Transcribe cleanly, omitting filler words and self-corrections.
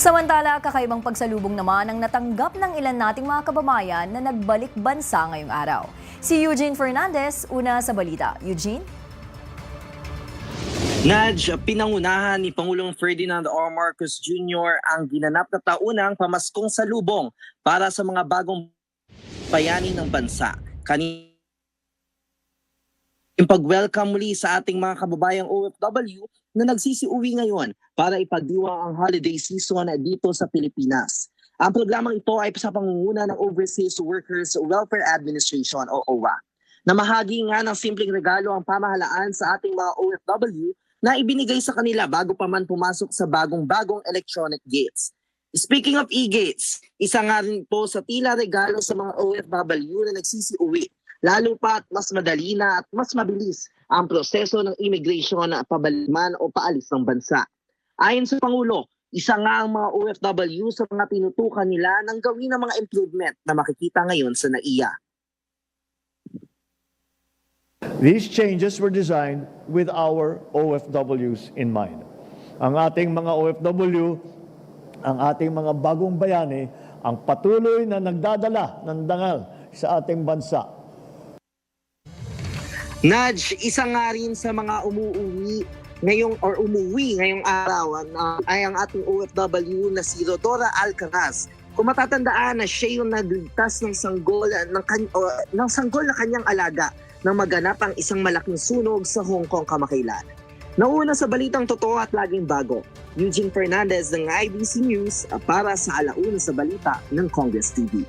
Samantala, kakaibang pagsalubong naman ang natanggap ng ilan nating mga kababayan na nagbalik bansa ngayong araw. Si Eugene Fernandez, una sa balita. Eugene? Nadj, pinangunahan ni Pangulong Ferdinand R. Marcos Jr. ang ginanap na taunang pamaskong salubong para sa mga bagong bayani ng bansa. Yung pag-welcome muli sa ating mga kababayang OFW na nagsisiuwi ngayon para ipagdiwang ang holiday season dito sa Pilipinas. Ang programang ito ay sa pangunguna ng Overseas Workers Welfare Administration o OWA. Namahagi nga ng simpleng regalo ang pamahalaan sa ating mga OFW na ibinigay sa kanila bago pa man pumasok sa bagong electronic gates. Speaking of e-gates, isa nga rin po sa tila regalo sa mga OFW na nagsisiuwi. Lalo pa at mas madali na at mas mabilis ang proseso ng immigration na pabaliman o paalis ng bansa. Ayon sa Pangulo, isa nga ang mga OFW sa mga tinutukan nila ng gawin ng mga improvement na makikita ngayon sa NAIA. These changes were designed with our OFWs in mind. Ang ating mga OFW, ang ating mga bagong bayani, ang patuloy na nagdadala ng dangal sa ating bansa. Nadj, isa nga rin sa mga umuwi ngayong araw ay ang ating OFW na si Rodora Alcaraz. Kung matatandaan na siya yung nagligtas ng sanggol na kanyang alaga nang maganap ang isang malaking sunog sa Hong Kong kamakailan. Nauna sa balitang totoo at laging bago, Eugene Fernandez ng IBC News para sa Alauna sa Balita ng Congress TV.